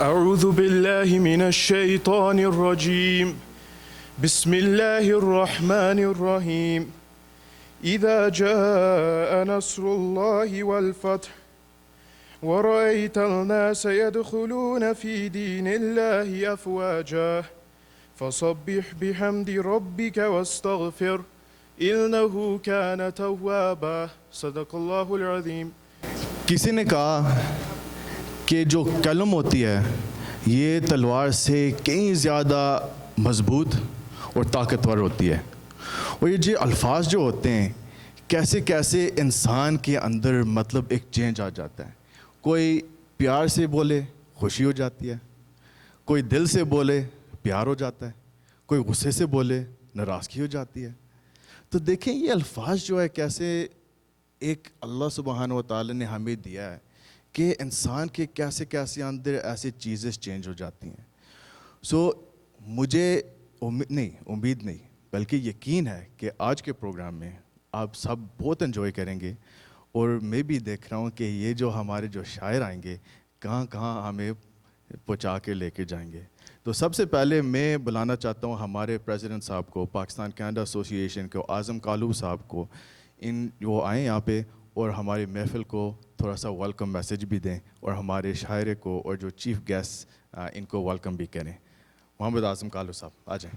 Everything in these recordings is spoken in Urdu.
أعوذ بالله من الشيطان الرجيم بسم الله الرحمن الرحيم إذا جاء نصر الله والفتح ورأيت الناس يدخلون في دين الله أفواجا فسبح بحمد ربك واستغفر إنه كان توابا صدق الله العظيم. کسی نے کہا کہ جو کلم ہوتی ہے یہ تلوار سے کہیں زیادہ مضبوط اور طاقتور ہوتی ہے، اور یہ جو الفاظ جو ہوتے ہیں کیسے کیسے انسان کے اندر مطلب ایک چینج آ جاتا ہے. کوئی پیار سے بولے خوشی ہو جاتی ہے، کوئی دل سے بولے پیار ہو جاتا ہے، کوئی غصے سے بولے ناراضگی ہو جاتی ہے. تو دیکھیں یہ الفاظ جو ہے کیسے ایک اللہ سبحانہ و تعالی نے ہمیں دیا ہے کہ انسان کے کیسے کیسے اندر ایسی چیزیں چینج ہو جاتی ہیں. مجھے امید نہیں بلکہ یقین ہے کہ آج کے پروگرام میں آپ سب بہت انجوائے کریں گے، اور میں بھی دیکھ رہا ہوں کہ یہ جو ہمارے جو شاعر آئیں گے کہاں کہاں ہمیں پہنچا کے لے کے جائیں گے. تو سب سے پہلے میں بلانا چاہتا ہوں ہمارے پریزیڈنٹ صاحب کو، پاکستان کینیڈا ایسوسی ایشن کو، اعظم کالو صاحب کو، وہ آئیں یہاں پہ اور ہماری محفل کو تھوڑا سا ویلکم میسیج بھی دیں، اور ہمارے شاعر کو اور جو چیف گیسٹ ان کو ویلکم بھی کریں. محمد اعظم کالو صاحب آ جائیں.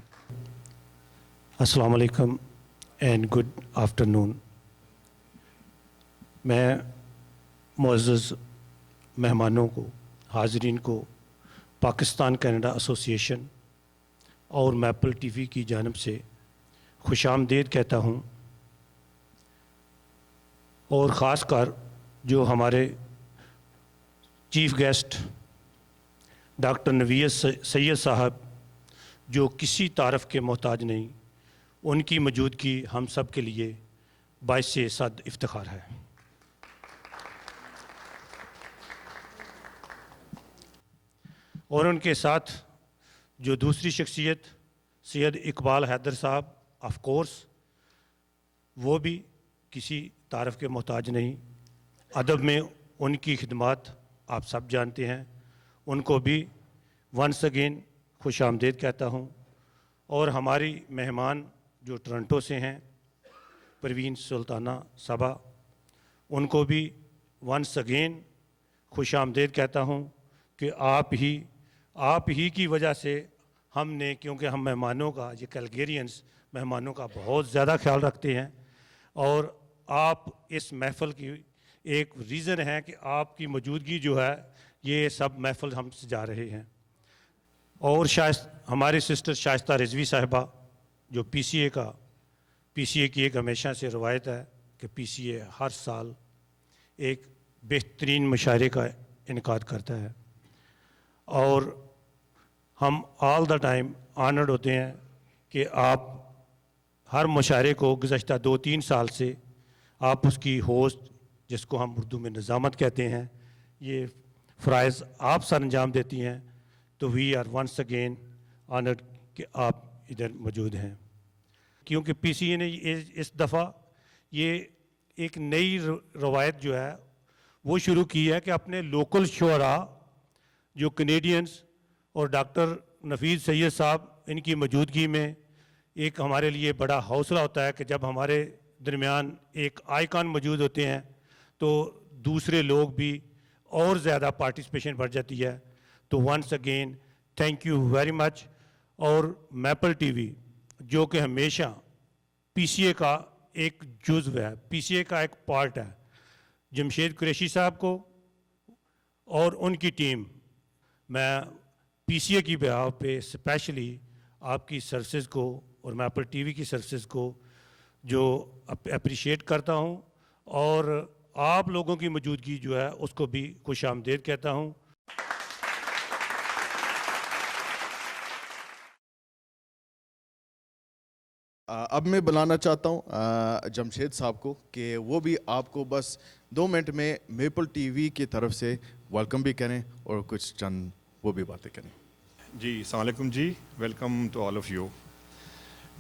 السلام علیکم اینڈ گڈ آفٹرنون. میں معزز مہمانوں کو، حاضرین کو پاکستان کینیڈا ایسوسی ایشن اور میپل ٹی وی کی جانب سے خوش آمدید کہتا ہوں، اور خاص کر جو ہمارے چیف گیسٹ ڈاکٹر نوید سید صاحب جو کسی تعارف کے محتاج نہیں، ان کی موجودگی ہم سب کے لیے باعث صد افتخار ہے. اور ان کے ساتھ جو دوسری شخصیت سید اقبال حیدر صاحب، آف کورس وہ بھی کسی تعارف کے محتاج نہیں. ادب میں ان کی خدمات آپ سب جانتے ہیں، ان کو بھی ونس اگین خوش آمدید کہتا ہوں. اور ہماری مہمان جو ٹورنٹو سے ہیں پروین سلطانہ صبا، ان کو بھی ونس اگین خوش آمدید کہتا ہوں کہ آپ ہی کی وجہ سے ہم نے، کیونکہ ہم مہمانوں کا، یہ کیلگیرینز مہمانوں کا بہت زیادہ خیال رکھتے ہیں، اور آپ اس محفل کی ایک ریزن ہے کہ آپ کی موجودگی جو ہے یہ سب محفل ہم سجا رہے ہیں. اور ہمارے سسٹر شائستہ رضوی صاحبہ جو پی سی اے کی ایک ہمیشہ سے روایت ہے کہ پی سی اے ہر سال ایک بہترین مشاعرے کا انعقاد کرتا ہے، اور ہم آل دا ٹائم آنرڈ ہوتے ہیں کہ آپ ہر مشاعرے کو گزشتہ 2-3 سال سے آپ اس کی ہوسٹ، جس کو ہم اردو میں نظامت کہتے ہیں، یہ فرائض آپ سر انجام دیتی ہیں. تو we are once again honoured کہ آپ ادھر موجود ہیں. کیونکہ پی سی اے نے اس دفعہ یہ ایک نئی روایت جو ہے وہ شروع کی ہے کہ اپنے لوکل شعراء جو کینیڈینز اور ڈاکٹر نفیس سید صاحب، ان کی موجودگی میں ایک ہمارے لیے بڑا حوصلہ ہوتا ہے کہ جب ہمارے درمیان ایک آئیکن موجود ہوتے ہیں تو دوسرے لوگ بھی اور زیادہ پارٹیسپیشن بڑھ جاتی ہے. تو once again thank you very much. اور میپل ٹی وی جو کہ ہمیشہ پی سی اے کا ایک جزو ہے، پی سی اے کا ایک پارٹ ہے، جمشید قریشی صاحب کو اور ان کی ٹیم، میں پی سی اے کی بہاف پہ اسپیشلی آپ کی سروسز کو اور میپل ٹی وی کی سروسز کو جو اپریشیٹ کرتا ہوں، اور آپ لوگوں کی موجودگی جو ہے اس کو بھی خوش آمدید کہتا ہوں. اب میں بلانا چاہتا ہوں جمشید صاحب کو کہ وہ بھی آپ کو بس 2 منٹ میں میپل ٹی وی کی طرف سے ویلکم بھی کریں اور کچھ چند وہ بھی باتیں کریں. جی السلام علیکم جی، welcome to all of you.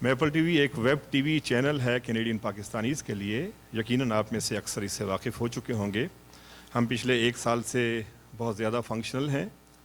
Maple TV ایک ویب ٹی وی چینل ہے کینیڈین پاکستانیز کے لیے. یقیناً آپ میں سے اکثر اس سے واقف ہو چکے ہوں گے. ہم پچھلے 1 سال سے بہت زیادہ فنکشنل ہیں.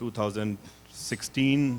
2016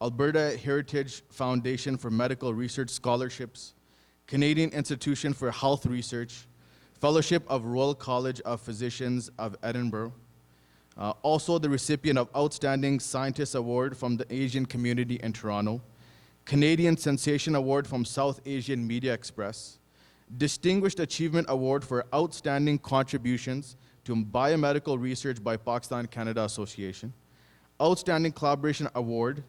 Alberta Heritage Foundation for Medical Research Scholarships, Canadian Institution for Health Research, Fellowship of Royal College of Physicians of Edinburgh, also the recipient of Outstanding Scientist Award from the Asian Community in Toronto, Canadian Sensation Award from South Asian Media Express, Distinguished Achievement Award for Outstanding Contributions to Biomedical Research by Pakistan-Canada Association, Outstanding Collaboration Award,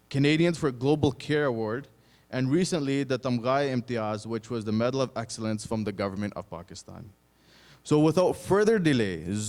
Canadians for Global Care Award, and recently the Tamgai Imtiaz, which was the Medal of Excellence from the government of Pakistan. So without further delay,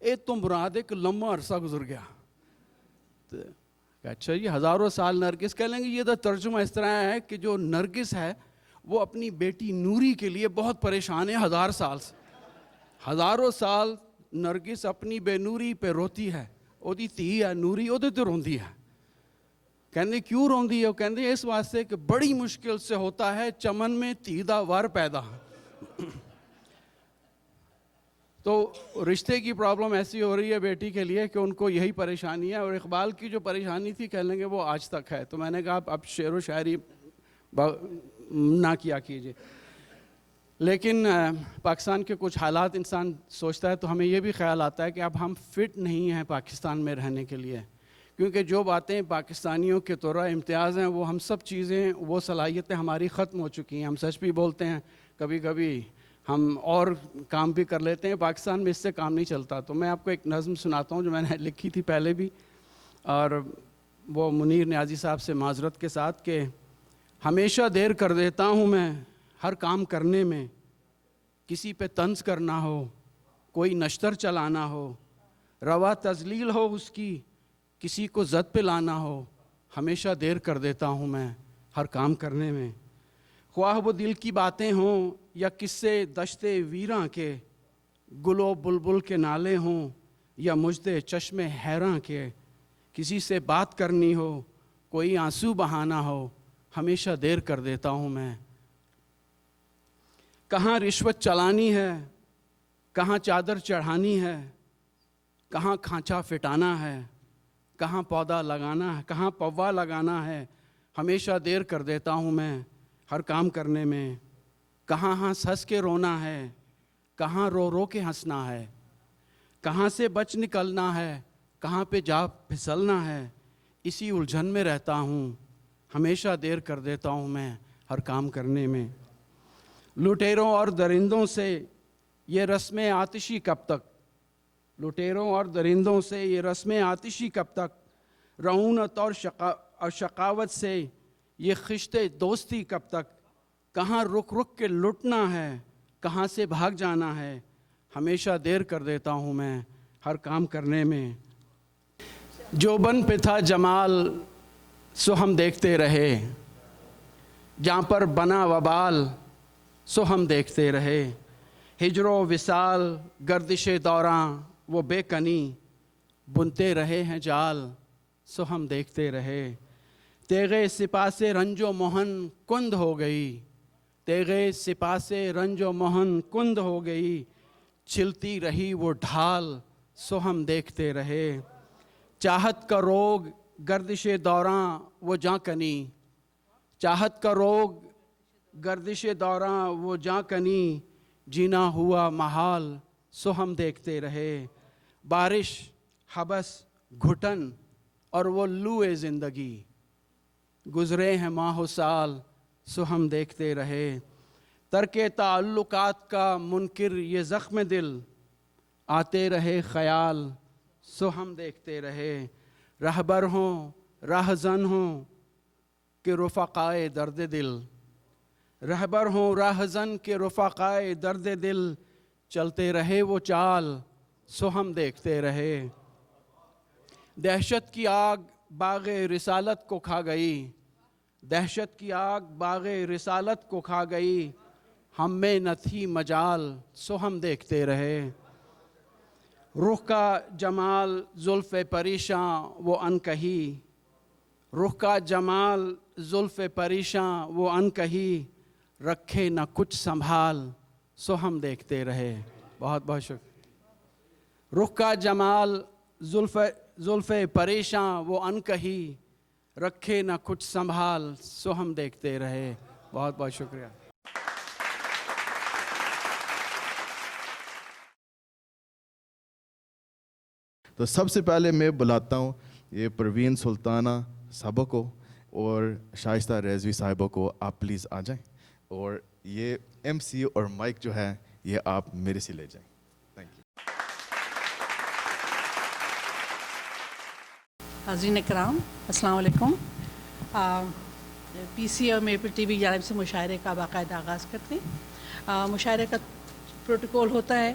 ایک تو مراد ایک لمبا عرصہ گزر گیا. تو اچھا جی 1000 سال نرگس کہہ لیں گے. یہ تو ترجمہ اس طرح ہے کہ جو نرگس ہے وہ اپنی بیٹی نوری کے لیے بہت پریشان ہے 1000 سال سے. 1000 سال نرگس اپنی بے نوری پہ روتی ہے. وہ دی تھی ہے نوری وہ تو روندی ہے. کہندے کیوں روندی ہے؟ وہ کہندے اس واسطے کہ بڑی مشکل سے ہوتا ہے چمن میں تھی دا ور پیدا. تو رشتے کی پرابلم ایسی ہو رہی ہے بیٹی کے لیے کہ ان کو یہی پریشانی ہے. اور اقبال کی جو پریشانی تھی کہہ لیں گے وہ آج تک ہے. تو میں نے کہا اب شعر و شاعری نہ کیا کیجیے. لیکن پاکستان کے کچھ حالات انسان سوچتا ہے تو ہمیں یہ بھی خیال آتا ہے کہ اب ہم فٹ نہیں ہیں پاکستان میں رہنے کے لیے. کیونکہ جو باتیں پاکستانیوں کے طور امتیاز ہیں وہ ہم سب چیزیں وہ صلاحیتیں ہماری ختم ہو چکی ہیں. ہم سچ بھی بولتے ہیں, کبھی کبھی ہم اور کام بھی کر لیتے ہیں. پاکستان میں اس سے کام نہیں چلتا. تو میں آپ کو ایک نظم سناتا ہوں جو میں نے لکھی تھی پہلے بھی, اور وہ منیر نیازی صاحب سے معذرت کے ساتھ, کہ ہمیشہ دیر کر دیتا ہوں میں ہر کام کرنے میں. کسی پہ طنز کرنا ہو, کوئی نشتر چلانا ہو, روا تذلیل ہو اس کی, کسی کو زد پہ لانا ہو, ہمیشہ دیر کر دیتا ہوں میں ہر کام کرنے میں. خواہ وہ دل کی باتیں ہوں یا قصے دشت ویراں کے, گل و بلبل کے نالے ہوں یا مجدے چشم حیراں کے, کسی سے بات کرنی ہو, کوئی آنسو بہانا ہو, ہمیشہ دیر کر دیتا ہوں میں. کہاں رشوت چلانی ہے, کہاں چادر چڑھانی ہے, کہاں کھانچا پھٹانا ہے, کہاں پودا لگانا ہے, کہاں پوا لگانا ہے, ہمیشہ دیر کر دیتا ہوں میں ہر کام کرنے میں. کہاں ہنس ہنس کے رونا ہے, کہاں رو رو کے ہنسنا ہے, کہاں سے بچ نکلنا ہے, کہاں پہ جا پھسلنا ہے, اسی الجھن میں رہتا ہوں, ہمیشہ دیر کر دیتا ہوں میں ہر کام کرنے میں. لٹیروں اور درندوں سے یہ رسم آتشی کب تک, لٹیروں اور درندوں سے یہ رسم آتشی کب تک, رعونت اور شقاوت سے یہ خشت دوستی کب تک, کہاں رک رک کے لٹنا ہے, کہاں سے بھاگ جانا ہے, ہمیشہ دیر کر دیتا ہوں میں ہر کام کرنے میں. جو بن پہ تھا جمال سو ہم دیکھتے رہے, جہاں پر بنا وبال سو ہم دیکھتے رہے. ہجر و وصال گردش دوراں وہ بے کنی, بنتے رہے ہیں جال سو ہم دیکھتے رہے. تیغے سپاہ سے رنج و مہن کند ہو گئی, تیغے سپاہ سے رنج و مہن کند ہو گئی, چھلتی رہی وہ ڈھال سو ہم دیکھتے رہے. چاہت کا روگ گردش دوراں وہ جاں کنی, چاہت کا روگ گردش دوراں وہ جاں کنی, جینا ہوا محال سو ہم دیکھتے رہے. بارش حبس گھٹن اور وہ لوئے زندگی, گزرے ہیں ماہ و سال سو ہم دیکھتے رہے. ترک تعلقات کا منکر یہ زخم دل, آتے رہے خیال سو ہم دیکھتے رہے. رہبر ہوں راہزن ہوں کہ رفقائے درد دل, رہبر ہوں راہزن کے رفقائے درد دل, چلتے رہے وہ چال سو ہم دیکھتے رہے. دہشت کی آگ باغ رسالت کو کھا گئی, دہشت کی آگ باغ رسالت کو کھا گئی, ہم میں نہ تھی مجال سو ہم دیکھتے رہے. رخ کا جمال زلف پریشاں وہ انکہی, رخ کا جمال زلف پریشاں وہ انکہی, رکھے نہ کچھ سنبھال سو ہم دیکھتے رہے. بہت بہت شکریہ. رخ کا جمال زلف پریشاں وہ انکہی, رکھے نہ کچھ سنبھال سو ہم دیکھتے رہے. بہت بہت شکریہ. تو سب سے پہلے میں بلاتا ہوں یہ پروین سلطانہ صاحبہ کو اور شائستہ رضوی صاحبہ کو. آپ پلیز آ جائیں, اور یہ ایم سی اور مائک جو ہے یہ آپ میرے سے لے جائیں. Thank you. حاضرین اکرام السلام علیکم. پی سی اور میپل ٹی وی جانب سے مشاعرے کا باقاعدہ آغاز کرتے ہیں. مشاعرے کا پروٹوکول ہوتا ہے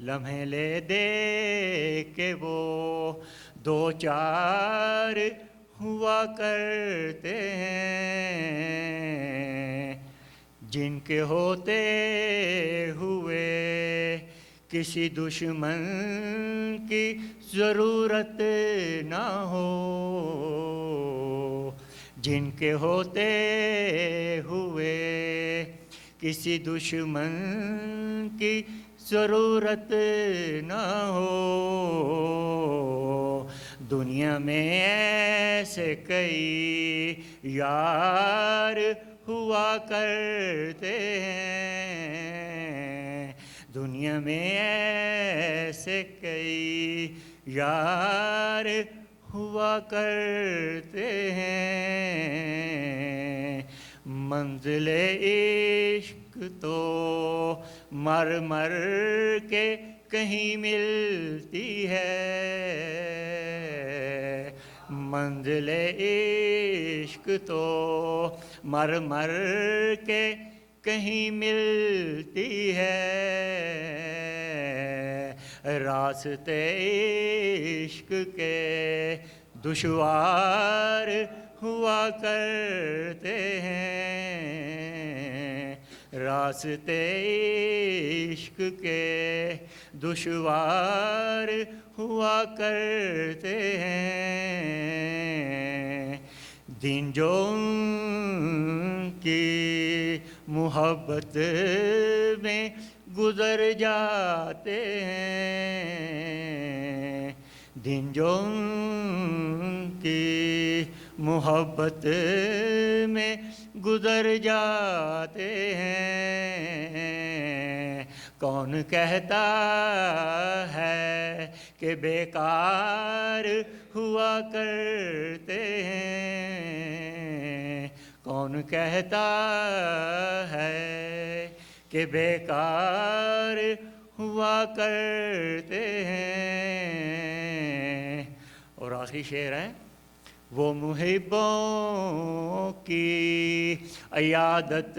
لمحے لے دے کہ وہ دو چار ہوا کرتے ہیں جن کے ہوتے ہوئے کسی دشمن کی ضرورت نہ ہو، جن کے ہوتے ہوئے کسی دشمن کی ضرورت نہ ہو۔ دنیا میں ایسے کئی یار ہوا کرتے ہیں، دنیا میں ایسے کئی یار ہوا کرتے ہیں۔ منزل عشق تو مر مر کے کہیں ملتی ہے، منزل عشق تو مر مر کے کہیں ملتی ہے، راستے عشق کے دشوار ہوا کرتے ہیں، راستے عشق کے دشوار ہوا کرتے ہیں۔ دن جو ان کی محبت میں گزر جاتے ہیں، دن جو ان کی محبت میں گزر جاتے ہیں، کون کہتا ہے کہ بیکار ہوا کرتے ہیں، کون کہتا ہے کہ بیکار ہوا کرتے ہیں۔ اور آخری شعر ہے، وہ محبوں کی عیادت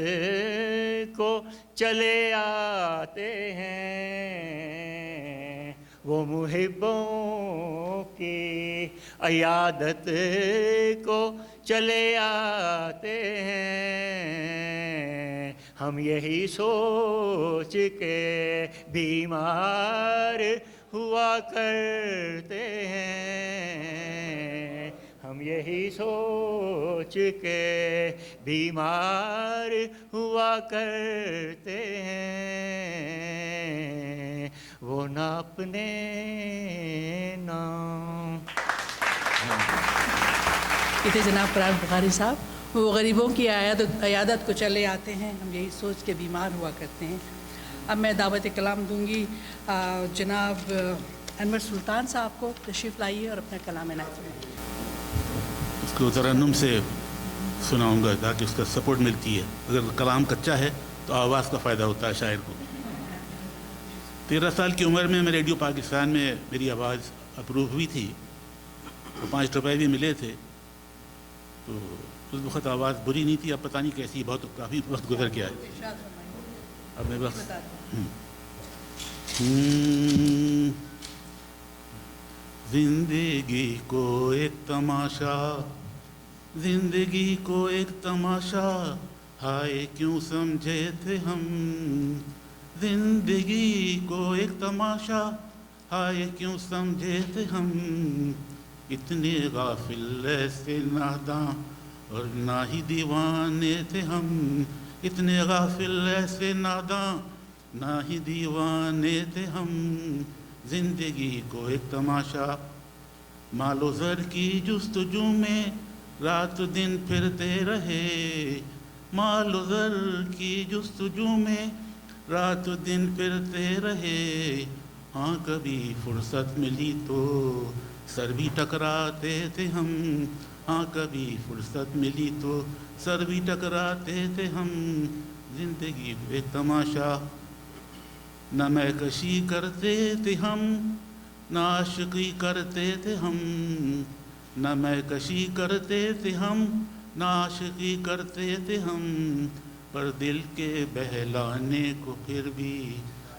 کو چلے آتے ہیں، وہ محبوں کی عیادت کو چلے آتے ہیں، ہم یہی سوچ کے بیمار ہوا کرتے ہیں، ہم یہی سوچ کے بیمار ہوا کرتے ہیں، وہ نہ اپنے نام۔ یہ تھے جناب فراق بخاری صاحب، وہ غریبوں کی عیادت کو چلے آتے ہیں، ہم یہی سوچ کے بیمار ہوا کرتے ہیں۔ اب میں دعوت کلام دوں گی جناب انور سلطان صاحب کو، تشریف لائیے اور اپنا کلام عنایت فرمائیے۔ اس کو ترنم سے سناؤں گا تاکہ اس کا سپورٹ ملتی ہے، اگر کلام کچا ہے تو آواز کا فائدہ ہوتا ہے شاعر کو۔ 13 سال کی عمر میں ریڈیو پاکستان میں میری آواز اپروو ہوئی تھی، 5 روپے بھی ملے تھے، تو اس وقت آواز بری نہیں تھی، اب پتہ نہیں کیسی، کافی وقت گزر گیا ہے۔ اب میں بس زندگی کو ایک تماشا، زندگی کو ایک تماشا، ہائے کیوں سمجھے تھے ہم، زندگی کو ایک تماشا، ہائے کیوں سمجھے تھے ہم، اتنے غافل ایسے ناداں اور نہ ہی دیوانے تھے ہم، اتنے غافل ایسے ناداں نہ ہی دیوانے تھے ہم، زندگی کو ایک تماشا، مال و زر کی جستجو میں رات دن پھرتے رہے، مال و زر کی جستجو میں رات دن پھرتے رہے، ہاں کبھی فرصت ملی تو سر بھی ٹکراتے تھے ہم، ہاں کبھی فرصت ملی تو سر بھی ٹکراتے تھے ہم، زندگی کو ایک تماشا، نہ میں کشی کرتے تھے ہم، نہ عاشقی کرتے تھے ہم، نہ میں کشی کرتے تھے ہم، نہ عاشقی کرتے تھے ہم، پر دل کے بہلانے کو پھر بھی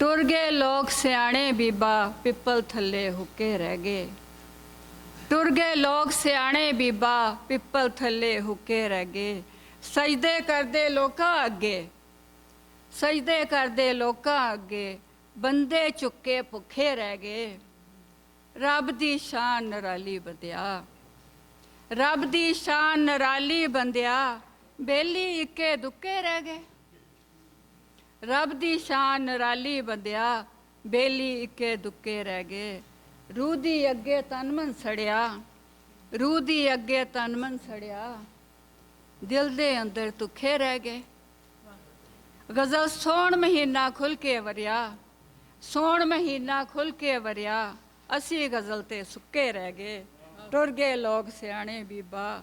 ਟੁਰ ਗਏ ਲੋਕ ਸਿਆਣੇ ਬੀਬਾ ਪਿੱਪਲ ਥੱਲੇ ਹੁੱਕੇ ਰਹਿ ਗਏ। ਟੁਰ ਗਏ ਲੋਕ ਸਿਆਣੇ ਬੀਬਾ ਪਿੱਪਲ ਥੱਲੇ ਹੁੱਕੇ ਰਹਿ ਗਏ। ਸਜਦੇ ਕਰਦੇ ਲੋਕਾਂ ਅੱਗੇ, ਸਜਦੇ ਕਰਦੇ ਲੋਕਾਂ ਅੱਗੇ, ਬੰਦੇ ਚੁੱਕੇ ਭੁੱਖੇ ਰਹਿ ਗਏ। ਰੱਬ ਦੀ ਸ਼ਾਨ ਨਿਰਾਲੀ ਬੰਦਿਆ, ਰੱਬ ਦੀ ਸ਼ਾਨ ਨਿਰਾਲੀ ਬੰਦਿਆ, ਬੇਲੀ ਇੱਕੇ ਦੁੱਕੇ ਰਹਿ ਗਏ। ਰੱਬ ਦੀ ਸ਼ਾਨ ਨਿਰਾਲੀ ਬੰਦਿਆ, ਬੇਲੀ ਇੱਕੇ ਦੁੱਕੇ ਰਹਿ ਗਏ। ਰੂਹ ਦੀ ਅੱਗੇ ਤਨ ਮਨ ਸੜਿਆ, ਰੂਹ ਦੀ ਅੱਗੇ ਤਨ ਮਨ ਸੜਿਆ, ਦਿਲ ਦੇ ਅੰਦਰ ਤੁਖੇ ਰਹਿ ਗਏ। ਗਜ਼ਲ ਸੋਹਣ ਮਹੀਨਾ ਖੁੱਲ ਕੇ ਵਰਿਆ, ਸੋਹਣ ਮਹੀਨਾ ਖੁੱਲ ਕੇ ਵਰਿਆ, ਅਸੀਂ ਗਜ਼ਲ ਤੇ ਸੁੱਕੇ ਰਹਿ ਗਏ। ਟੁਰ ਗਏ ਲੋਕ ਸਿਆਣੇ ਬੀਬਾ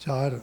4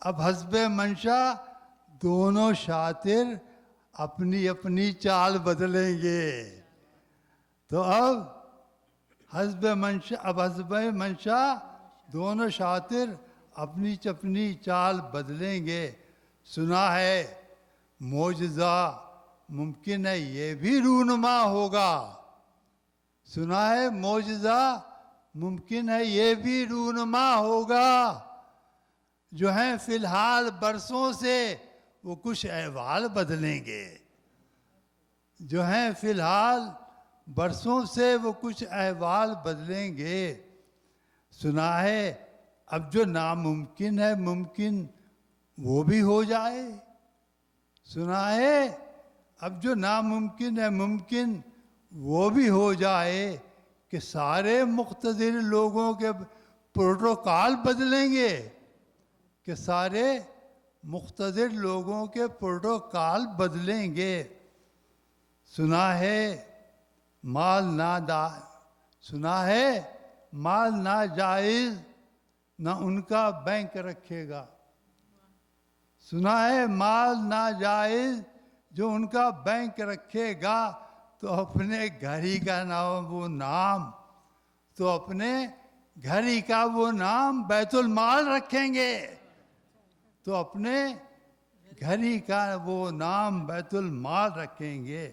اب حسب منشا دونوں شاطر اپنی اپنی چال بدلیں گے. تو اب حسب منشا دونوں شاطر اپنی اپنی چال بدلیں گے. سنا ہے معجزہ ممکن ہے یہ بھی رونما ہوگا. سنا ہے معجزہ ممکن ہے یہ بھی رونما ہوگا. جو ہیں فی الحال برسوں سے وہ کچھ احوال بدلیں گے. جو ہیں فی الحال برسوں سے وہ کچھ احوال بدلیں گے. سنا ہے اب جو ناممکن ہے ممکن وہ بھی ہو جائے. سنا ہے اب جو ناممکن ہے ممکن وہ بھی ہو جائے کہ سارے مقتدر لوگوں کے پروٹوکال بدلیں گے. کہ سارے مقتدر لوگوں کے پروٹوکال بدلیں گے. سنا ہے مال ناجائز نہ ان کا بینک رکھے گا. سنا ہے مال ناجائز جو ان کا بینک رکھے گا تو اپنے گھر ہی کا نام بیت المال رکھیں گے. تو اپنے گھر ہی کا وہ نام بیت المال رکھیں گے.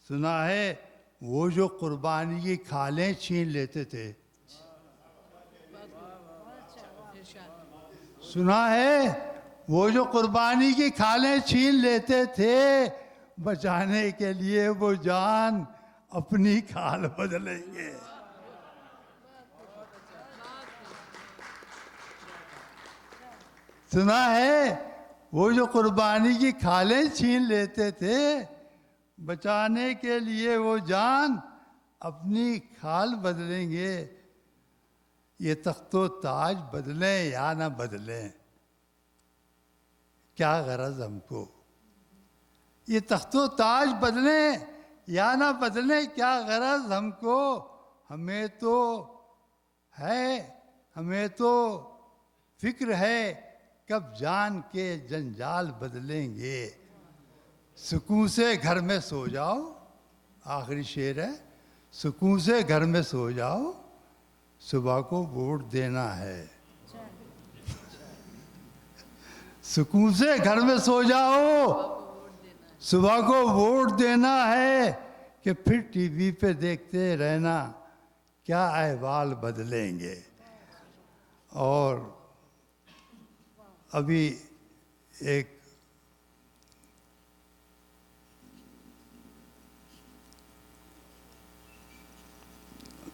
سنا ہے وہ جو قربانی کی کھالیں چھین لیتے تھے. سنا ہے وہ جو قربانی کی کھالیں چھین لیتے تھے بچانے کے لیے وہ جان اپنی کھال بدلیں گے. سنا ہے وہ جو قربانی کی کھالیں چھین لیتے تھے بچانے کے لیے وہ جان اپنی کھال بدلیں گے. یہ تخت و تاج بدلیں یا نہ بدلیں کیا غرض ہم کو. یہ تخت و تاج بدلیں یا نہ بدلیں کیا غرض ہم کو. ہمیں تو فکر ہے کب جان کے جنجال بدلیں گے. سکون سے گھر میں سو جاؤ. آخری شعر ہے. سکون سے گھر میں سو جاؤ صبح کو ووٹ دینا ہے. سکون سے گھر میں سو جاؤ صبح کو ووٹ دینا ہے کہ پھر ٹی وی پہ دیکھتے رہنا کیا احوال بدلیں گے. اور ابھی ایک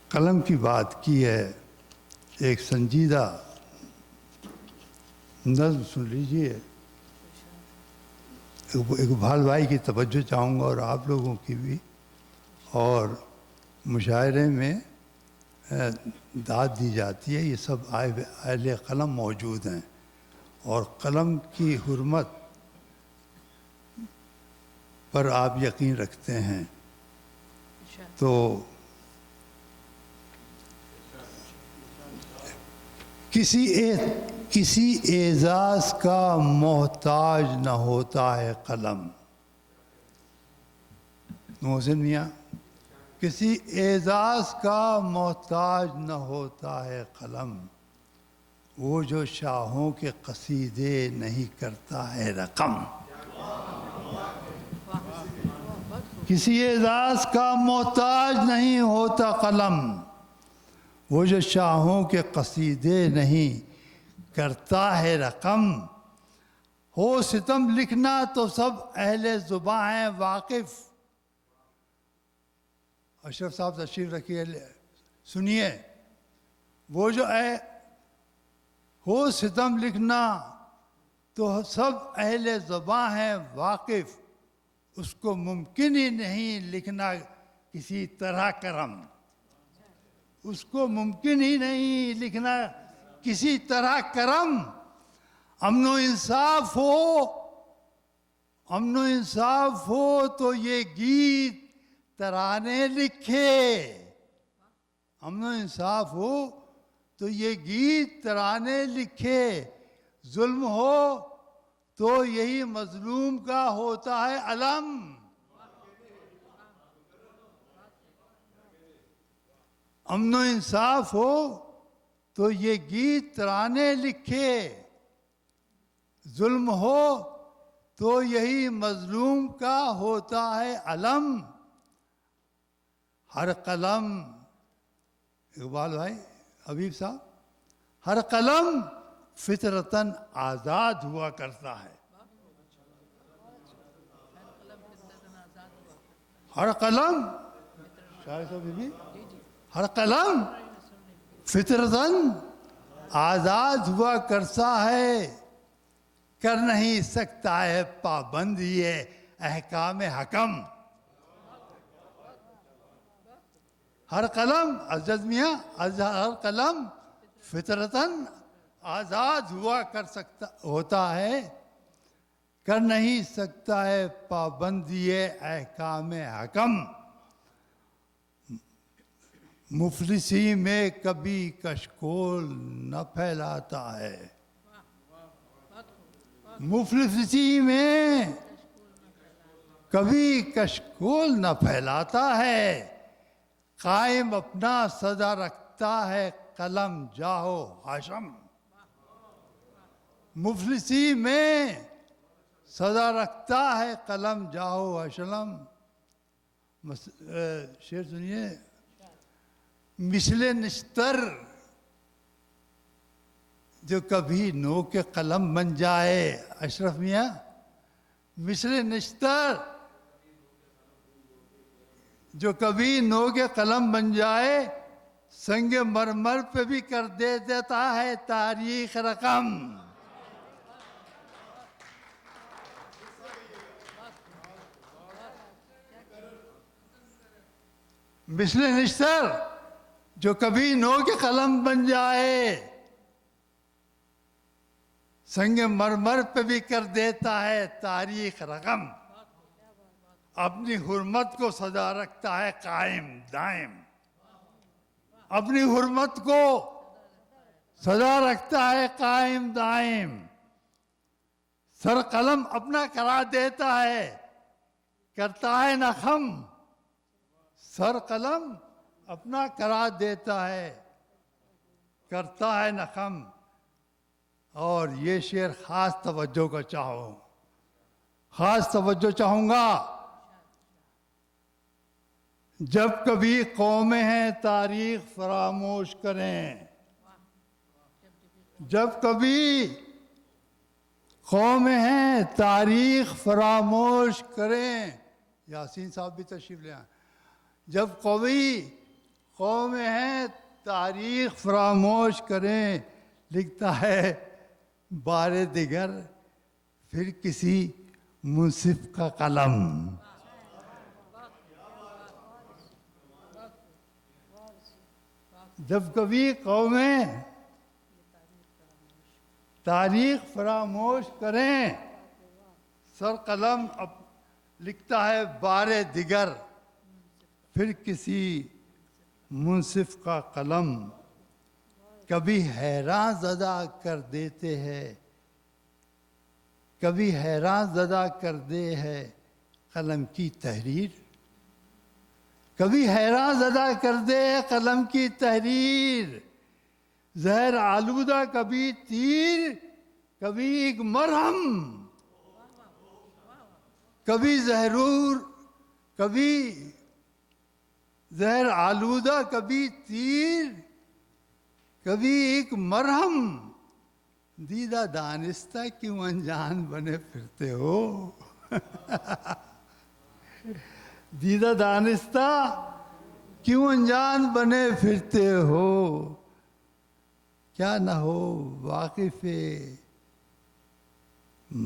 قلم کی بات کی ہے. ایک سنجیدہ نظم سن لیجئے. اقبال بھائی کی توجہ چاہوں گا اور آپ لوگوں کی بھی. اور مشاعرے میں داد دی جاتی ہے. یہ سب اہل قلم موجود ہیں اور قلم کی حرمت پر آپ یقین رکھتے ہیں. تو کسی اعزاز کا محتاج نہ ہوتا ہے قلم. محسن میاں کسی اعزاز کا محتاج نہ ہوتا ہے قلم. وہ جو شاہوں کے قصیدے نہیں کرتا ہے رقم. کسی اعزاز کا محتاج نہیں ہوتا قلم. وہ جو شاہوں کے قصیدے نہیں کرتا ہے رقم. ہو ستم لکھنا تو سب اہل زباں ہیں واقف. اشرف صاحب تشریف رکھیے سنیے. وہ جو ہو ستم لکھنا تو سب اہل زباں ہیں واقف. اس کو ممکن ہی نہیں لکھنا کسی طرح کرم. اس کو ممکن ہی نہیں لکھنا کسی طرح کرم. امن و انصاف ہو تو یہ گیت ترانے لکھے. امن و انصاف ہو تو یہ گیت ترانے لکھے. ظلم ہو تو یہی مظلوم کا ہوتا ہے علم. امن و انصاف ہو تو یہ گیت ترانے لکھے. ظلم ہو تو یہی مظلوم کا ہوتا ہے علم. ہر قلم، اقبال بھائی، حبیب صاحب، ہر قلم فطرتاً آزاد ہوا کرتا ہے. ہر قلم، شاعر صاحب بی بی، ہر قلم فطرتاً آزاد ہوا کرتا ہے. کر نہیں سکتا ہے پابندی احکام حکم. ہر قلم، عزت میاں، ہر قلم فطرتاً آزاد ہوا ہوتا ہے. کر نہیں سکتا ہے پابندی احکام حکم. مفلسی میں کبھی کشکول نہ پھیلاتا ہے. مفلسی میں کبھی کشکول نہ پھیلاتا ہے. قائم اپنا سزا رکھتا ہے قلم جاہو ہاشم. مفلسی میں سزا رکھتا ہے قلم جاہو ہاشم. شعر سنیے. مثل نشتر جو کبھی نو کے قلم بن جائے. اشرف میاں، مثل نشتر جو کبھی نو کے قلم بن جائے، سنگ مرمر پہ بھی کر دے دیتا ہے تاریخ رقم. مثل نشتر جو کبھی نو کے قلم بن جائے، سنگ مرمر پہ بھی کر دیتا ہے تاریخ رقم. اپنی حرمت کو سجا رکھتا ہے قائم دائم. اپنی حرمت کو سجا رکھتا ہے قائم دائم. سر قلم اپنا کرا دیتا ہے، کرتا ہے نہ خم. سر قلم اپنا کرا دیتا ہے، کرتا ہے نہ خم. اور یہ شعر خاص توجہ کا چاہو، خاص توجہ چاہوں گا. جب کبھی قومیں ہیں تاریخ فراموش کریں. جب کبھی قومیں ہیں تاریخ فراموش کریں. یاسین صاحب بھی تشریف لے آئیں. جب کبھی قومیں ہیں تاریخ فراموش کریں. لکھتا ہے بار دیگر پھر کسی منصف کا قلم. جب کبھی قومیں تاریخ فراموش کریں، سر قلم لکھتا ہے بار دیگر پھر کسی منصف کا قلم. کبھی حیران زدہ کر دیتے ہیں، کبھی حیران زدہ کر دے ہے قلم کی تحریر. کبھی حیران زدہ کر دے قلم کی تحریر. زہر آلودہ کبھی تیر، کبھی ایک مرہم. کبھی کبھی زہر آلودہ کبھی تیر، کبھی ایک مرہم. دیدہ دانستہ کیوں انجان بنے پھرتے ہو. دیدہ دانستہ کیوں انجان بنے پھرتے ہو. کیا نہ ہو واقف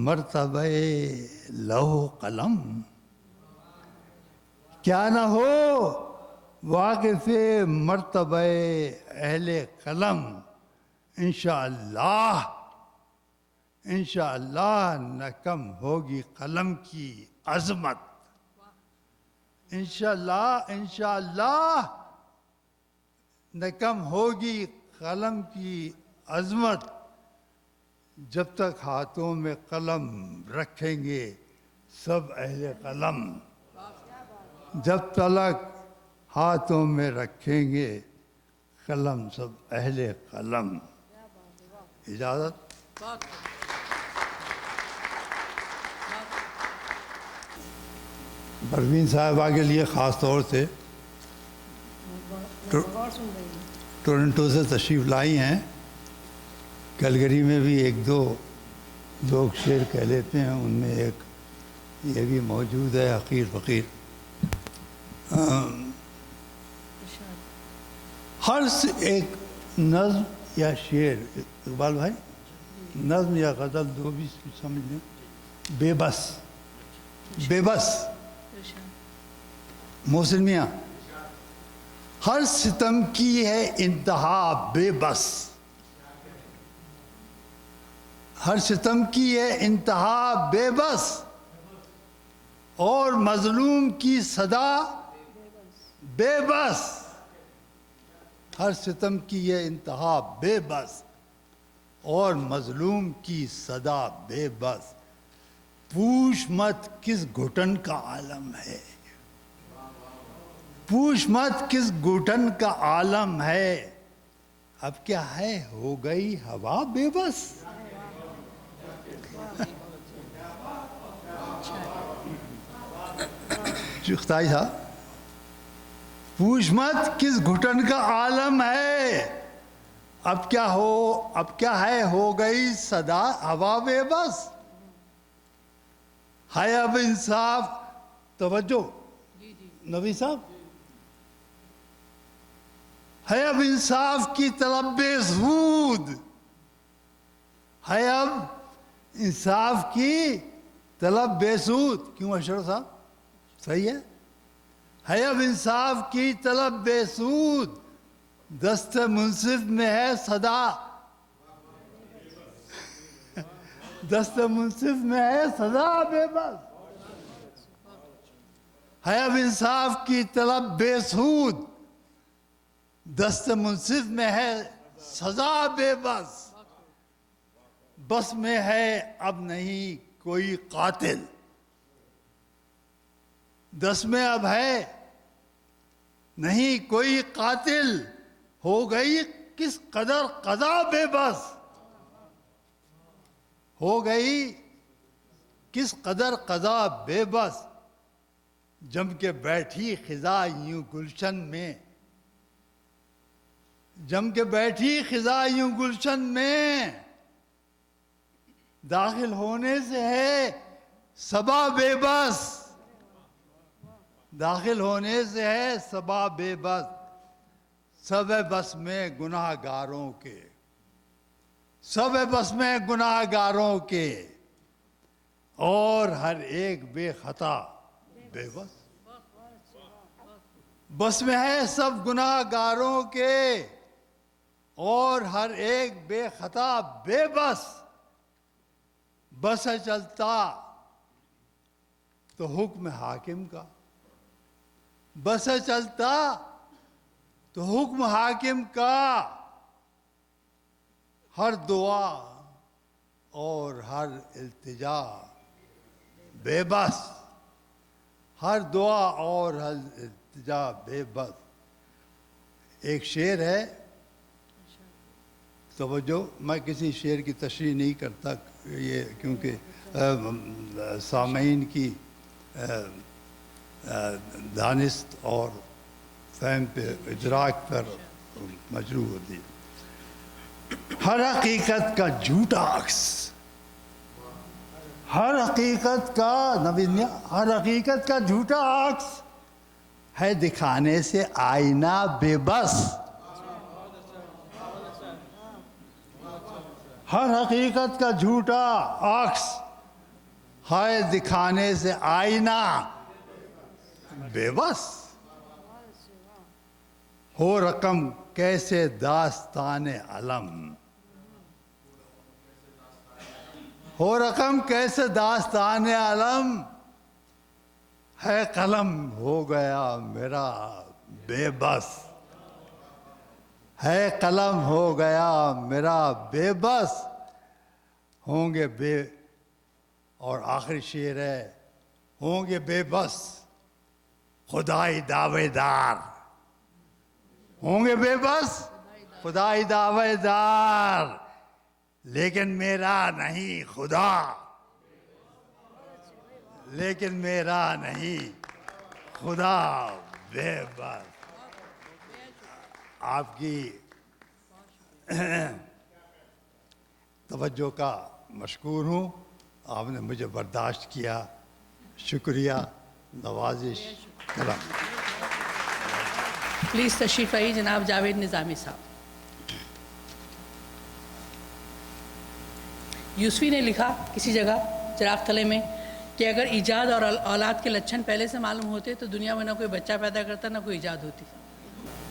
مرتبہ لوح قلم. کیا نہ ہو واقف مرتبہ اہل قلم. انشاءاللہ انشاءاللہ نہ کم ہوگی قلم کی عظمت. انشاءاللہ نہ کم ہوگی قلم کی عظمت. جب تک ہاتھوں میں قلم رکھیں گے سب اہل قلم، جب تک ہاتھوں میں رکھیں گے قلم سب اہل قلم. اجازت. پروین صاحبہ کے لیے خاص طور سے ٹورنٹو سے تشریف لائی ہیں. کلگری میں بھی ایک دو لوگ شعر کہہ لیتے ہیں، ان میں ایک یہ بھی موجود ہے، حقیر فقیر. ہر ایک نظم یا شعر، اقبال بھائی، نظم یا غزل دو بھی سمجھ لیں، بے بس، بے بس. محسن میاں، ہر ستم کی ہے انتہا بے بس، ہر ستم کی ہے انتہا بے بس، اور مظلوم کی صدا بے بس. ہر ستم کی ہے انتہا بے بس، اور مظلوم کی صدا بے بس. پوچھ مت کس گھٹن کا عالم ہے، پوچھ مت کس گھٹن کا عالم ہے، اب کیا ہے ہو گئی ہوا بے بس. چختائی صاحب، پوچھ مت کس گھٹن کا عالم ہے، اب کیا ہے ہو گئی صدا ہوا بے بس. ہے اب انصاف، توجہ نبی صاحب، ہے اب انصاف کی طلب بے سود، ہے اب انصاف کی طلب بے سود. کیوں اشرف صاحب صحیح ہے اب انصاف کی طلب بے سود، دست منصف میں ہے صدا، دست منصف میں ہے صدا بے بس. ہے اب انصاف کی طلب بے سود، دست منصف میں ہے سزا بے بس. بس میں ہے اب نہیں کوئی قاتل، دس میں اب ہے نہیں کوئی قاتل، ہو گئی کس قدر قضا بے بس، ہو گئی کس قدر قضا بے بس. جم کے بیٹھی خزاں یوں گلشن میں، جم کے بیٹھی خزاں یوں گلشن میں، داخل ہونے سے ہے صبا بے بس، داخل ہونے سے ہے صبا بے بس. سب ہے بس میں گناہ گاروں کے، سب ہے بس میں گناہ گاروں کے، اور ہر ایک بے خطا بے بس. بس میں ہے سب گناہ گاروں کے، اور ہر ایک بے خطا بے بس. بس ہے چلتا تو حکم حاکم کا، بس ہے چلتا تو حکم حاکم کا، ہر دعا اور ہر التجا بے بس، ہر دعا اور ہر التجا بے بس. ایک شعر ہے، توجہ، میں کسی شعر کی تشریح نہیں کرتا یہ کیونکہ سامعین کی دانست اور فہم پہ، ادراک پر مجروح ہوتی ہے. ہر حقیقت کا جھوٹا عکس، ہر حقیقت کا نویدیا، ہر حقیقت کا جھوٹا عکس ہے دکھانے سے آئینہ بے بس. ہر حقیقت کا جھوٹا عکس ہے دکھانے سے آئینہ بے بس. ہو رقم کیسے داستان علم، ہو رقم کیسے داستان علم، ہے قلم ہو گیا میرا بے بس، ہے قلم ہو گیا میرا بے بس. ہوں گے بے اور آخری شعر ہے ہوں گے بے بس خدائی دعوے دار ہوں گے بے بس خدائی دعوے دار لیکن میرا نہیں خدا لیکن میرا نہیں خدا بے بس آپ کی توجہ کا مشکور ہوں آپ نے مجھے برداشت کیا شکریہ نوازش کرم پلیز تشریف آئیے جناب جاوید نظامی صاحب. یوسفی نے لکھا کسی جگہ چراغ تلے میں کہ اگر ایجاد اور اولاد کے لچھن پہلے سے معلوم ہوتے تو دنیا میں نہ کوئی بچہ پیدا کرتا نہ کوئی ایجاد ہوتی.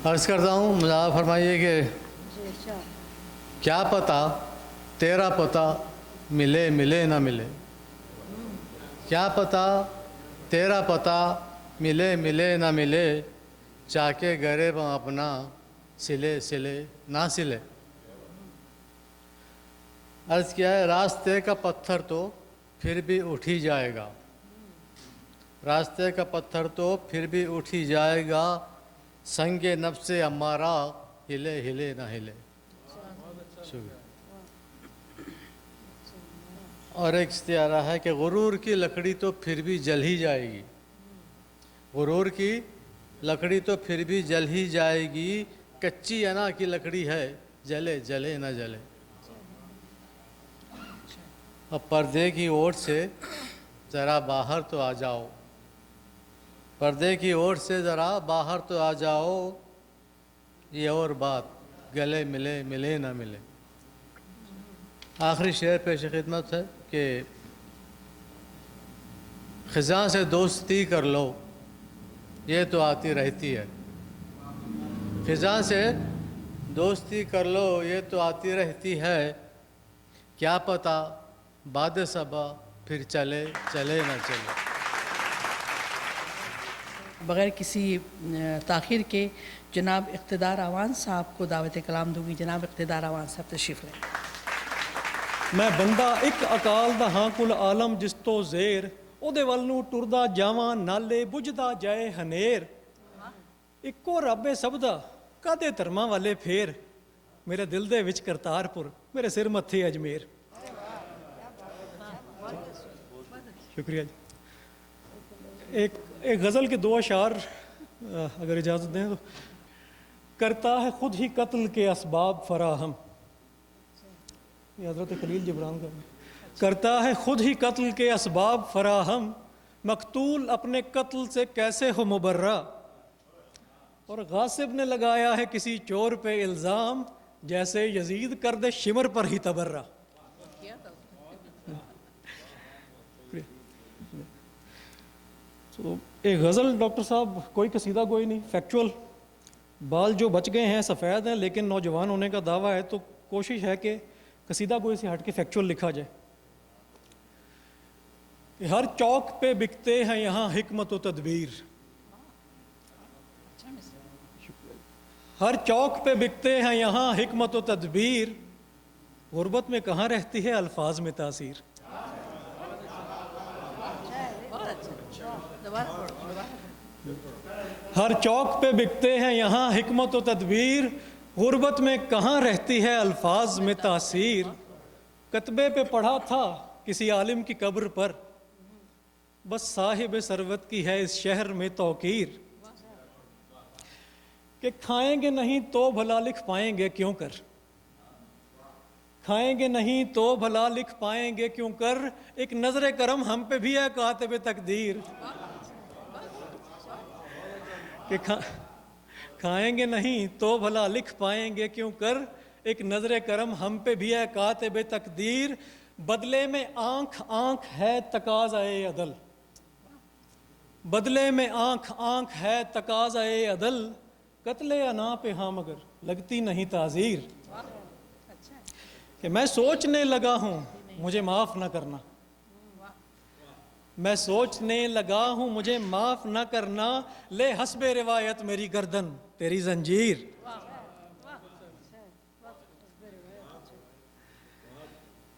عرض کرتا ہوں مجھے فرمائیے کہ کیا پتہ تیرا پتہ ملے ملے نہ ملے کیا پتہ تیرا پتہ ملے ملے نہ ملے چاہ کے غریب اپنا سلے سلے نہ سلے. عرض کیا ہے راستے کا پتھر تو پھر بھی اٹھ ہی جائے گا راستے کا پتھر تو پھر بھی اٹھ ہی جائے گا سنگ نفس ہمارا ہلے ہلے نہ ہلے. اور ایک استعارہ ہے کہ غرور کی لکڑی تو پھر بھی جل ہی جائے گی غرور کی لکڑی تو پھر بھی جل ہی جائے گی کچی انا کی لکڑی ہے جلے جلے نہ جلے. اب پردے کی اوٹ سے ذرا باہر تو آ جاؤ پردے کی اوٹ سے ذرا باہر تو آ جاؤ یہ اور بات گلے ملے ملے نہ ملے. آخری شعر پیش خدمت ہے کہ خزاں سے دوستی کر لو یہ تو آتی رہتی ہے خزاں سے دوستی کر لو یہ تو آتی رہتی ہے کیا پتہ بعد صبا پھر چلے چلے نہ چلے. بغیر کسی تاخیر کے جناب اقتدار اعوان صاحب کو دعوت کلام دوں گی. جناب اقتدار اعوان صاحب تشریف لیں. میں بندہ ایک اکال دا ہاں کل عالم جس تو زیر او دے ول نوں ٹردا جاواں نالے بجھدا جائے ہنیر اکو رب سب دا کدے دھرماں والے پھیر میرے دل دے وچ کرتارپور میرے سر متھے اجمیر. شکریہ جی. ایک غزل کے 2 اشعار اگر اجازت دیں تو کرتا ہے خود ہی قتل کے اسباب فراہم یہ حضرت خلیل جبران کا کرتا ہے خود ہی قتل کے اسباب فراہم مقتول اپنے قتل سے کیسے ہو مبرہ اور غاصب نے لگایا ہے کسی چور پہ الزام جیسے یزید کر دے شمر پر ہی تبرہ. تو ایک غزل ڈاکٹر صاحب کوئی قصیدہ کوئی نہیں فیکچول بال جو بچ گئے ہیں سفید ہیں لیکن نوجوان ہونے کا دعویٰ ہے تو کوشش ہے کہ قصیدہ کوئی سے ہٹ کے فیکچول لکھا جائے. کہ ہر چوک پہ بکتے ہیں یہاں حکمت و تدبیر ہر چوک پہ بکتے ہیں یہاں حکمت و تدبیر غربت میں کہاں رہتی ہے الفاظ میں تاثیر. ہر چوک پہ بکتے ہیں یہاں حکمت و تدبیر غربت میں کہاں رہتی ہے الفاظ میں تاثیر. کتبے پہ پڑھا تھا کسی عالم کی قبر پر بس صاحب ثروت کی ہے اس شہر میں توقیر کہ کھائیں گے نہیں تو بھلا لکھ پائیں گے کیوں کر کھائیں گے نہیں تو بھلا لکھ پائیں گے کیوں کر ایک نظر کرم ہم پہ بھی ہے کاتب تقدیر کہ کھائیں گے نہیں تو بھلا لکھ پائیں گے کیوں کر ایک نظر کرم ہم پہ بھی ہے کاتب تقدیر بدلے میں آنکھ آنکھ ہے تقاضۂ عدل بدلے میں آنکھ آنکھ ہے تقاضۂ عدل قتل انا پہ ہاں مگر لگتی نہیں تعزیر کہ میں سوچنے لگا ہوں مجھے معاف نہ کرنا میں سوچنے لگا ہوں مجھے معاف نہ کرنا لے حسب روایت میری گردن تیری زنجیر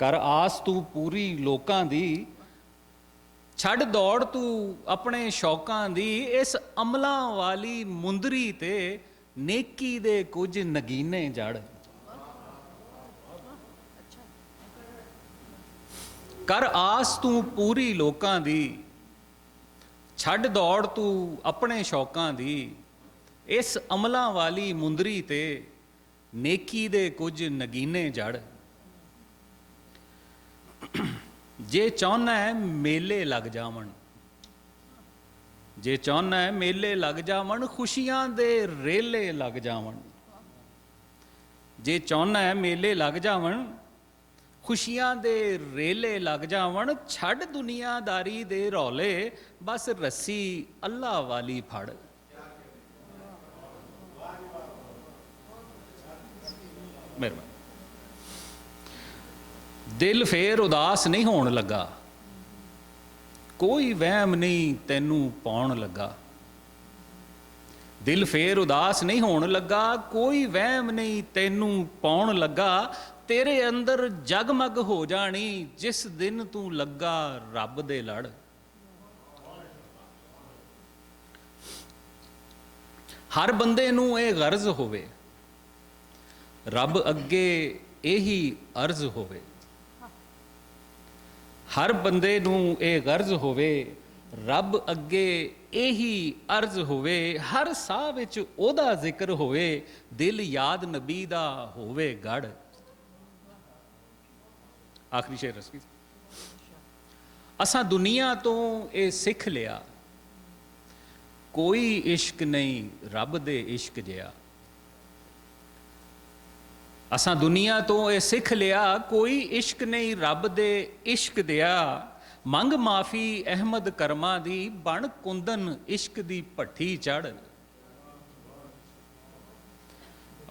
ਕਰ ਆਸ ਤੂੰ ਪੂਰੀ ਲੋਕਾਂ ਦੀ, ਛੱਡ ਦੌੜ ਤੂੰ ਆਪਣੇ ਸ਼ੌਕਾਂ ਦੀ, ਇਸ ਅਮਲਾਂ ਵਾਲੀ ਮੁੰਦਰੀ ਤੇ ਨੇਕੀ ਦੇ ਕੁਝ ਨਗੀਨੇ ਜੜ। ਕਰ ਆਸ ਤੂੰ ਪੂਰੀ ਲੋਕਾਂ ਦੀ, ਛੱਡ ਦੌੜ ਤੂੰ ਆਪਣੇ ਸ਼ੌਕਾਂ ਦੀ, ਇਸ ਅਮਲਾਂ ਵਾਲੀ ਮੁੰਦਰੀ ਤੇ ਨੇਕੀ ਦੇ ਕੁਝ ਨਗੀਨੇ ਜੜ। ਜੇ ਚਾਹੁੰਦਾ ਹੈ ਮੇਲੇ ਲੱਗ ਜਾਵਣ, ਜੇ ਚਾਹੁੰਦਾ ਹੈ ਮੇਲੇ ਲੱਗ ਜਾਵਣ, ਖੁਸ਼ੀਆਂ ਦੇ ਰੇਲੇ ਲੱਗ ਜਾਵਣ। ਜੇ ਚਾਹੁੰਦਾ ਹੈ ਮੇਲੇ ਲੱਗ ਜਾਵਣ, ਖੁਸ਼ੀਆਂ ਦੇ ਰੇਲੇ ਲੱਗ ਜਾਵਣ। ਛੱਡ ਦੁਨੀਆਦਾਰੀ ਦੇ ਰੌਲੇ, ਬਸ ਰੱਸੀ ਅੱਲਾ ਵਾਲੀ ਫੜ। ਮਿਹਰਬਾਨੀ। ਦਿਲ ਫੇਰ ਉਦਾਸ ਨਹੀਂ ਹੋਣ ਲੱਗਾ, ਕੋਈ ਵਹਿਮ ਨਹੀਂ ਤੈਨੂੰ ਪਾਉਣ ਲੱਗਾ। ਦਿਲ ਫੇਰ ਉਦਾਸ ਨਹੀਂ ਹੋਣ ਲੱਗਾ, ਕੋਈ ਵਹਿਮ ਨਹੀਂ ਤੈਨੂੰ ਪਾਉਣ ਲੱਗਾ। ਤੇਰੇ ਅੰਦਰ ਜਗਮਗ ਹੋ ਜਾਣੀ ਜਿਸ ਦਿਨ ਤੂੰ ਲੱਗਾ ਰੱਬ ਦੇ ਲੜ। ਹਰ ਬੰਦੇ ਨੂੰ ਇਹ ਗਰਜ਼ ਹੋਵੇ, ਰੱਬ ਅੱਗੇ ਇਹੀ ਅਰਜ਼ ਹੋਵੇ। ਹਰ ਬੰਦੇ ਨੂੰ ਇਹ ਗਰਜ਼ ਹੋਵੇ, ਰੱਬ ਅੱਗੇ ਇਹੀ ਅਰਜ਼ ਹੋਵੇ। ਹਰ ਸਾਹ ਵਿੱਚ ਉਹਦਾ ਜ਼ਿਕਰ ਹੋਵੇ, ਦਿਲ ਯਾਦ ਨਬੀ ਦਾ ਹੋਵੇ ਗੜ। ਆਖਰੀ ਸ਼ੇਰ ਰਸੀ। ਅਸਾਂ ਦੁਨੀਆ ਤੋਂ ਇਹ ਸਿੱਖ ਲਿਆ, ਕੋਈ ਇਸ਼ਕ ਨਹੀਂ ਰੱਬ ਦੇ ਇਸ਼ਕ ਜਿਹਾ। ਅਸਾਂ ਦੁਨੀਆ ਤੋਂ ਇਹ ਸਿੱਖ ਲਿਆ, ਕੋਈ ਇਸ਼ਕ ਨਹੀਂ ਰੱਬ ਦੇ ਇਸ਼ਕ ਦਿਆ। ਮੰਗ ਮਾਫੀ ਅਹਿਮਦ ਕਰਮਾਂ ਦੀ, ਬਣ ਕੁੰਦਨ ਇਸ਼ਕ ਦੀ ਭੱਠੀ ਚੜ।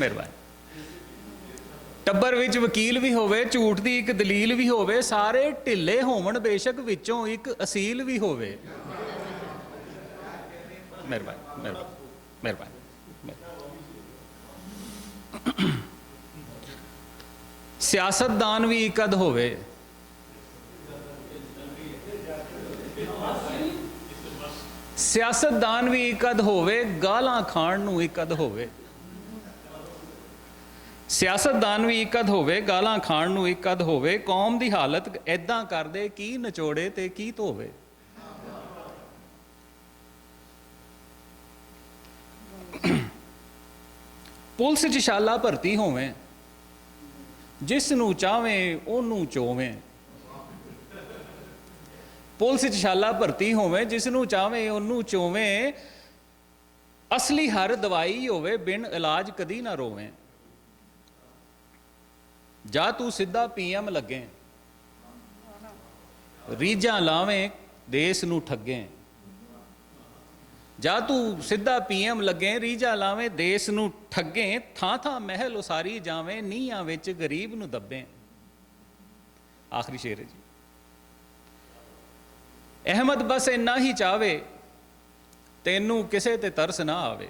ਮਿਹਰਬਾਨੀ। ਟੱਬਰ ਵਿੱਚ ਵਕੀਲ ਵੀ ਹੋਵੇ, ਝੂਠ ਦੀ ਇੱਕ ਦਲੀਲ ਵੀ ਹੋਵੇ, ਸਾਰੇ ਢਿੱਲੇ ਹੋਵਣ ਬੇਸ਼ੱਕ, ਵਿੱਚੋਂ ਇੱਕ ਅਸੀਲ ਵੀ ਹੋਵੇ। ਮਿਹਰਬਾਨੀ ਮਿਹਰਬਾਨੀ ਮਿਹਰਬਾਨੀ। ਸਿਆਸਤਦਾਨ ਵੀ ਇੱਕ ਅਧ ਹੋਵੇ, ਸਿਆਸਤਦਾਨ ਵੀ ਇੱਕ ਅਧ ਹੋਵੇ, ਗਾਲਾਂ ਖਾਣ ਨੂੰ ਇੱਕ ਅਧ ਹੋਵੇ। ਸਿਆਸਤਦਾਨ ਵੀ ਇੱਕ ਅਧ ਹੋਵੇ, ਗਾਲਾਂ ਖਾਣ ਨੂੰ ਇੱਕ ਅਧ ਹੋਵੇ। ਕੌਮ ਦੀ ਹਾਲਤ ਐਦਾਂ ਕਰਦੇ, ਕੀ ਨਿਚੋੜੇ ਤੇ ਕੀ ਧੋਵੇ। ਪੁਲਿਸ 'ਚ ਸ਼ਾਲਾ ਭਰਤੀ ਹੋਵੇ, ਜਿਸ ਨੂੰ ਚਾਹਵੇਂ ਉਹਨੂੰ ਚੋਵੇਂ। ਪੁਲਿਸ 'ਚ ਸ਼ਾਲਾ ਭਰਤੀ ਹੋਵੇ, ਜਿਸ ਨੂੰ ਚਾਹਵੇਂ ਉਹਨੂੰ ਚੋਵੇਂ। ਅਸਲੀ ਹਰ ਦਵਾਈ ਹੋਵੇ, ਬਿਨ ਇਲਾਜ ਕਦੀ ਨਾ ਰੋਵੇਂ। ਜਾ ਤੂੰ ਸਿੱਧਾ PM ਲੱਗੇ, ਰੀਝਾਂ ਲਾਵੇਂ ਦੇਸ ਨੂੰ ਠੱਗੇ। ਜਾ ਤੂੰ ਸਿੱਧਾ PM ਲੱਗੇ, ਰੀਝਾਂ ਲਾਵੇਂ ਦੇਸ ਨੂੰ ਠੱਗੇ। ਥਾਂ ਥਾਂ ਮਹਿਲ ਉਸਾਰੀ ਜਾਵੇਂ, ਨੀਹਾਂ ਵਿੱਚ ਗਰੀਬ ਨੂੰ ਦੱਬੇ। ਆਖਰੀ ਸ਼ੇਰ ਹੈ ਜੀ। ਅਹਿਮਦ ਬਸ ਇੰਨਾ ਹੀ ਚਾਹਵੇ, ਤੈਨੂੰ ਕਿਸੇ ਤੇ ਤਰਸ ਨਾ ਆਵੇ।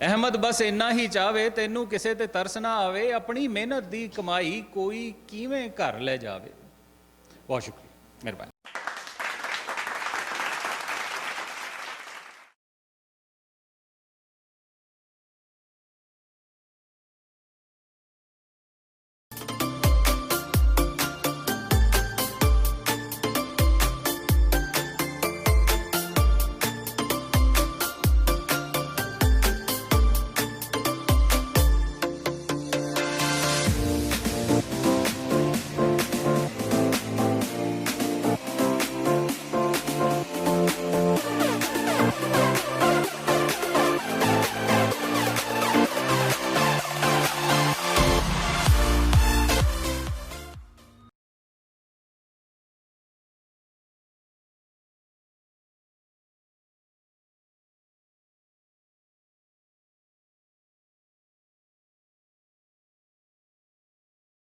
ਅਹਿਮਦ ਬਸ ਇੰਨਾ ਹੀ ਚਾਹਵੇ, ਤੈਨੂੰ ਕਿਸੇ ਤੇ ਤਰਸ ਨਾ ਆਵੇ। ਆਪਣੀ ਮਿਹਨਤ ਦੀ ਕਮਾਈ ਕੋਈ ਕਿਵੇਂ ਘਰ ਲੈ ਜਾਵੇ। ਬਹੁਤ ਸ਼ੁਕਰੀਆ, ਮਿਹਰਬਾਨੀ।